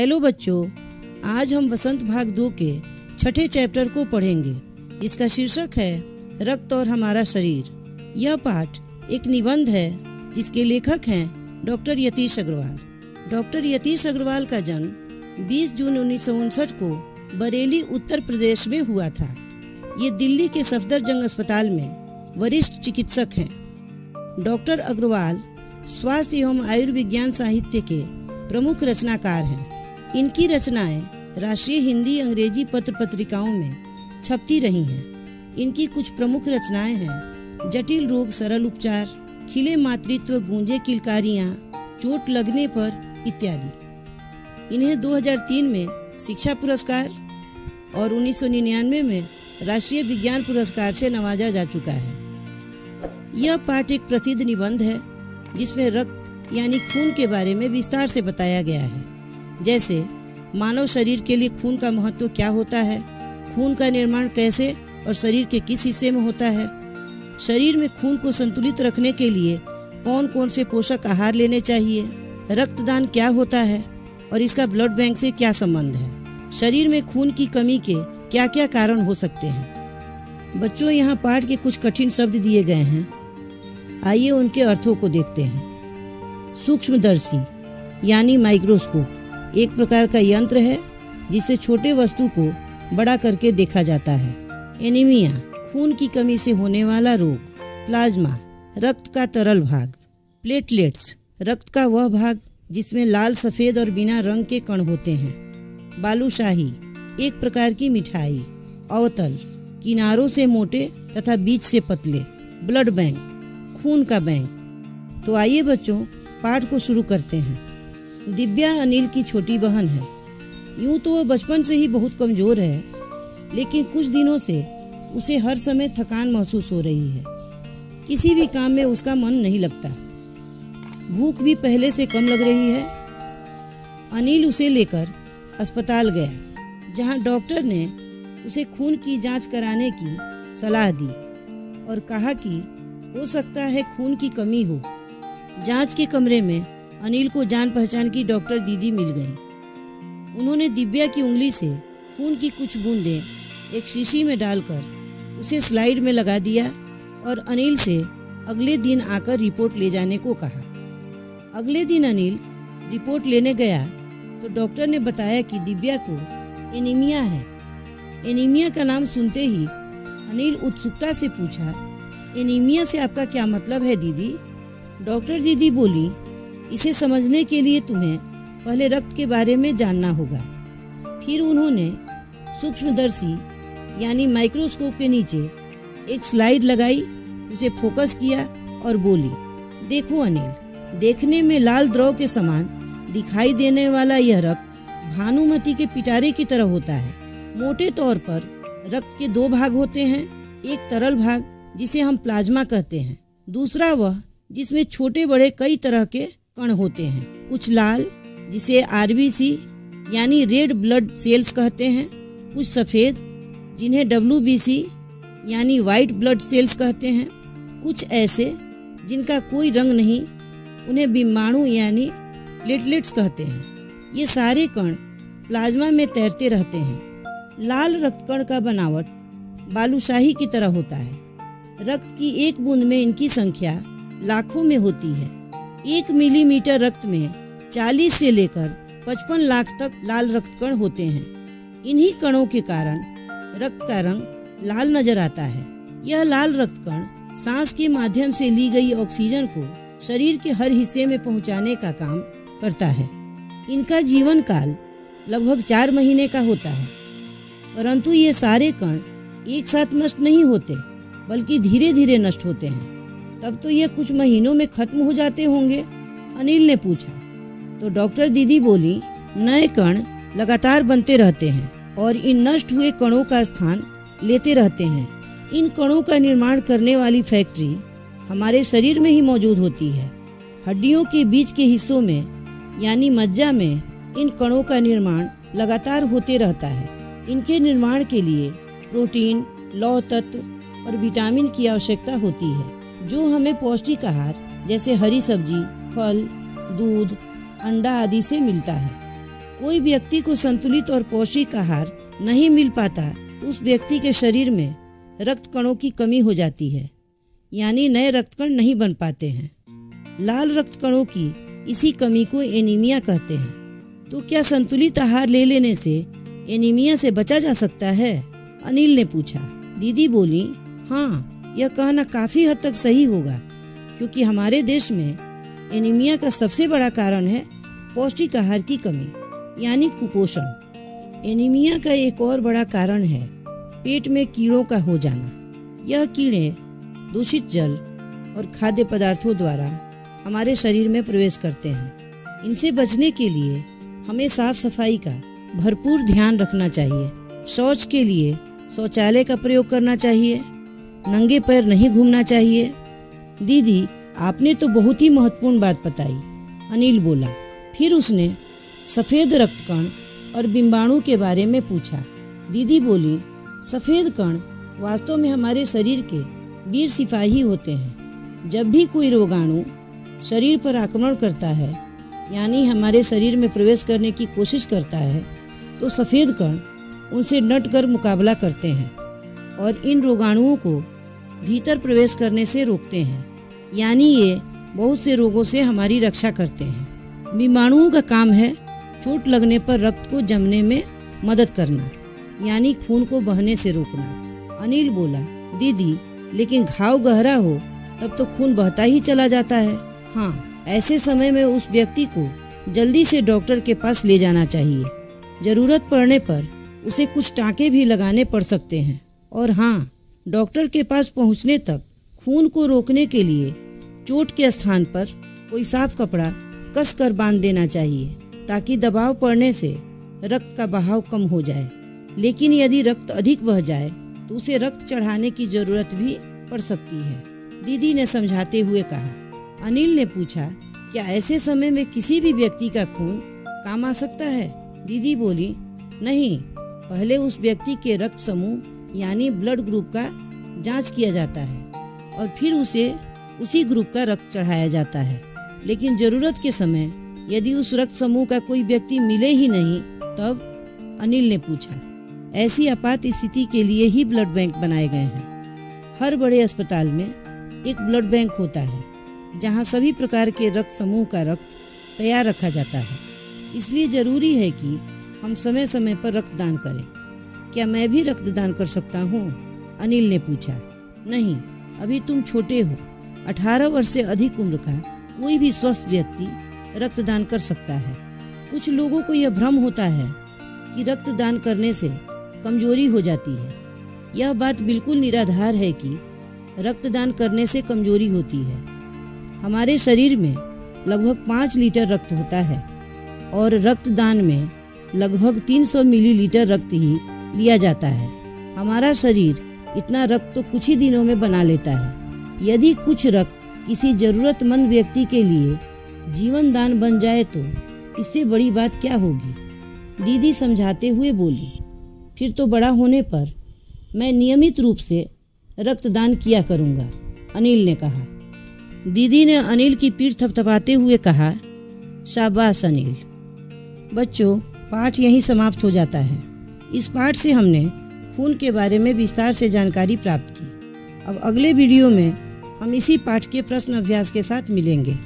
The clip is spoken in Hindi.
हेलो बच्चों, आज हम वसंत भाग 2 के छठे चैप्टर को पढ़ेंगे, जिसका शीर्षक है रक्त और हमारा शरीर। यह पाठ एक निबंध है जिसके लेखक हैं डॉक्टर यतीश अग्रवाल। डॉक्टर यतीश अग्रवाल का जन्म 20 जून 1959 को बरेली, उत्तर प्रदेश में हुआ था। ये दिल्ली के सफदरजंग अस्पताल में वरिष्ठ चिकित्सक हैं। डॉक्टर अग्रवाल स्वास्थ्य एवं आयुर्विज्ञान साहित्य के प्रमुख रचनाकार हैं। इनकी रचनाएं राष्ट्रीय हिंदी अंग्रेजी पत्र पत्रिकाओं में छपती रही हैं। इनकी कुछ प्रमुख रचनाएं हैं जटिल रोग सरल उपचार, खिले मातृत्व गूंजे किलकारियां, चोट लगने पर इत्यादि। इन्हें 2003 में शिक्षा पुरस्कार और 1999 में राष्ट्रीय विज्ञान पुरस्कार से नवाजा जा चुका है। यह पाठ एक प्रसिद्ध निबंध है जिसमें रक्त यानी खून के बारे में विस्तार से बताया गया है। जैसे मानव शरीर के लिए खून का महत्व क्या होता है, खून का निर्माण कैसे और शरीर के किस हिस्से में होता है, शरीर में खून को संतुलित रखने के लिए कौन कौन से पोषक आहार लेने चाहिए, रक्तदान क्या होता है और इसका ब्लड बैंक से क्या संबंध है, शरीर में खून की कमी के क्या क्या कारण हो सकते हैं। बच्चों, यहाँ पाठ के कुछ कठिन शब्द दिए गए हैं, आइए उनके अर्थों को देखते हैं। सूक्ष्मदर्शी यानी माइक्रोस्कोप एक प्रकार का यंत्र है जिससे छोटे वस्तु को बड़ा करके देखा जाता है। एनीमिया खून की कमी से होने वाला रोग। प्लाज्मा रक्त का तरल भाग। प्लेटलेट्स रक्त का वह भाग जिसमें लाल, सफ़ेद और बिना रंग के कण होते हैं। बालूशाही एक प्रकार की मिठाई। अवतल किनारों से मोटे तथा बीच से पतले। ब्लड बैंक खून का बैंक। तो आइए बच्चों, पाठ को शुरू करते हैं। दिव्या अनिल की छोटी बहन है। यूं तो वह बचपन से ही बहुत कमज़ोर है, लेकिन कुछ दिनों से उसे हर समय थकान महसूस हो रही है। किसी भी काम में उसका मन नहीं लगता। भूख भी पहले से कम लग रही है। अनिल उसे लेकर अस्पताल गया, जहां डॉक्टर ने उसे खून की जांच कराने की सलाह दी और कहा कि हो सकता है खून की कमी हो। जांच के कमरे में अनिल को जान पहचान की डॉक्टर दीदी मिल गई। उन्होंने दिव्या की उंगली से खून की कुछ बूंदें एक शीशी में डालकर उसे स्लाइड में लगा दिया और अनिल से अगले दिन आकर रिपोर्ट ले जाने को कहा। अगले दिन अनिल रिपोर्ट लेने गया तो डॉक्टर ने बताया कि दिव्या को एनीमिया है। एनीमिया का नाम सुनते ही अनिल उत्सुकता से पूछा, एनीमिया से आपका क्या मतलब है दीदी? डॉक्टर दीदी बोली, इसे समझने के लिए तुम्हें पहले रक्त के बारे में जानना होगा। फिर उन्होंने सूक्ष्मदर्शी यानी माइक्रोस्कोप के नीचे एक स्लाइड लगाई, उसे फोकस किया और बोली, देखो अनिल, देखने में लाल द्रव के समान दिखाई देने वाला यह रक्त भानुमति के पिटारे की तरह होता है। मोटे तौर पर रक्त के 2 भाग होते हैं। एक तरल भाग जिसे हम प्लाज्मा कहते हैं, दूसरा वह जिसमें छोटे बड़े कई तरह के कण होते हैं। कुछ लाल जिसे आरबीसी यानी रेड ब्लड सेल्स कहते हैं, कुछ सफ़ेद जिन्हें डब्ल्यूबीसी यानी वाइट ब्लड सेल्स कहते हैं, कुछ ऐसे जिनका कोई रंग नहीं, उन्हें बिम्बाणु यानी प्लेटलेट्स कहते हैं। ये सारे कण प्लाज्मा में तैरते रहते हैं। लाल रक्तकण का बनावट बालूशाही की तरह होता है। रक्त की एक बूंद में इनकी संख्या लाखों में होती है। 1 मिलीमीटर रक्त में 40 से लेकर 55 लाख तक लाल रक्तकण होते हैं। इन्हीं कणों के कारण रक्त का रंग लाल नजर आता है। यह लाल रक्तकण सांस के माध्यम से ली गई ऑक्सीजन को शरीर के हर हिस्से में पहुंचाने का काम करता है। इनका जीवन काल लगभग 4 महीने का होता है, परंतु ये सारे कण एक साथ नष्ट नहीं होते, बल्कि धीरे धीरे नष्ट होते हैं। तब तो ये कुछ महीनों में खत्म हो जाते होंगे? अनिल ने पूछा। तो डॉक्टर दीदी बोली, नए कण लगातार बनते रहते हैं और इन नष्ट हुए कणों का स्थान लेते रहते हैं। इन कणों का निर्माण करने वाली फैक्ट्री हमारे शरीर में ही मौजूद होती है। हड्डियों के बीच के हिस्सों में यानी मज्जा में इन कणों का निर्माण लगातार होते रहता है। इनके निर्माण के लिए प्रोटीन, लौह तत्व और विटामिन की आवश्यकता होती है, जो हमें पौष्टिक आहार जैसे हरी सब्जी, फल, दूध, अंडा आदि से मिलता है। कोई व्यक्ति को संतुलित और पौष्टिक आहार नहीं मिल पाता तो उस व्यक्ति के शरीर में रक्त कणों की कमी हो जाती है, यानी नए रक्त कण नहीं बन पाते हैं। लाल रक्त कणों की इसी कमी को एनीमिया कहते हैं। तो क्या संतुलित आहार ले लेने से एनीमिया से बचा जा सकता है? अनिल ने पूछा। दीदी बोली, हाँ, यह कहना काफी हद तक सही होगा, क्योंकि हमारे देश में एनीमिया का सबसे बड़ा कारण है पौष्टिक आहार की कमी, यानी कुपोषण। एनीमिया का एक और बड़ा कारण है पेट में कीड़ों का हो जाना। यह कीड़े दूषित जल और खाद्य पदार्थों द्वारा हमारे शरीर में प्रवेश करते हैं। इनसे बचने के लिए हमें साफ सफाई का भरपूर ध्यान रखना चाहिए। शौच के लिए शौचालय का प्रयोग करना चाहिए। नंगे पैर नहीं घूमना चाहिए। दीदी, आपने तो बहुत ही महत्वपूर्ण बात बताई, अनिल बोला। फिर उसने सफ़ेद रक्त कण और बिंबाणु के बारे में पूछा। दीदी बोली, सफ़ेद कण वास्तव में हमारे शरीर के वीर सिपाही होते हैं। जब भी कोई रोगाणु शरीर पर आक्रमण करता है, यानी हमारे शरीर में प्रवेश करने की कोशिश करता है, तो सफ़ेद कण उनसे डटकर मुकाबला करते हैं और इन रोगाणुओं को भीतर प्रवेश करने से रोकते हैं, यानी ये बहुत से रोगों से हमारी रक्षा करते हैं। बीमाणुओं का काम है चोट लगने पर रक्त को जमने में मदद करना, यानी खून को बहने से रोकना। अनिल बोला, दीदी, लेकिन घाव गहरा हो तब तो खून बहता ही चला जाता है। हाँ, ऐसे समय में उस व्यक्ति को जल्दी से डॉक्टर के पास ले जाना चाहिए। जरूरत पड़ने पर उसे कुछ टाँके भी लगाने पड़ सकते हैं। और हाँ, डॉक्टर के पास पहुंचने तक खून को रोकने के लिए चोट के स्थान पर कोई साफ कपड़ा कस कर बांध देना चाहिए, ताकि दबाव पड़ने से रक्त का बहाव कम हो जाए। लेकिन यदि रक्त अधिक बह जाए तो उसे रक्त चढ़ाने की जरूरत भी पड़ सकती है, दीदी ने समझाते हुए कहा। अनिल ने पूछा, क्या ऐसे समय में किसी भी व्यक्ति का खून काम आ सकता है? दीदी बोली, नहीं, पहले उस व्यक्ति के रक्त समूह यानी ब्लड ग्रुप का जांच किया जाता है और फिर उसे उसी ग्रुप का रक्त चढ़ाया जाता है। लेकिन जरूरत के समय यदि उस रक्त समूह का कोई व्यक्ति मिले ही नहीं, तब? अनिल ने पूछा। ऐसी आपात स्थिति के लिए ही ब्लड बैंक बनाए गए हैं। हर बड़े अस्पताल में एक ब्लड बैंक होता है, जहां सभी प्रकार के रक्त समूह का रक्त तैयार रखा जाता है। इसलिए जरूरी है कि हम समय समय पर रक्तदान करें। क्या मैं भी रक्तदान कर सकता हूँ? अनिल ने पूछा। नहीं, अभी तुम छोटे हो। 18 वर्ष से अधिक उम्र का कोई भी स्वस्थ व्यक्ति रक्तदान कर सकता है। कुछ लोगों को यह भ्रम होता है कि रक्तदान करने से कमजोरी हो जाती है। यह बात बिल्कुल निराधार है कि रक्तदान करने से कमजोरी होती है। हमारे शरीर में लगभग 5 लीटर रक्त होता है और रक्तदान में लगभग 300 मिलीलीटर रक्त ही लिया जाता है। हमारा शरीर इतना रक्त तो कुछ ही दिनों में बना लेता है। यदि कुछ रक्त किसी जरूरतमंद व्यक्ति के लिए जीवन दान बन जाए तो इससे बड़ी बात क्या होगी? दीदी समझाते हुए बोली। फिर तो बड़ा होने पर मैं नियमित रूप से रक्तदान किया करूँगा, अनिल ने कहा। दीदी ने अनिल की पीठ थपथपाते हुए कहा, शाबाश अनिल। बच्चों, पाठ यहीं समाप्त हो जाता है। इस पाठ से हमने खून के बारे में विस्तार से जानकारी प्राप्त की। अब अगले वीडियो में हम इसी पाठ के प्रश्न अभ्यास के साथ मिलेंगे।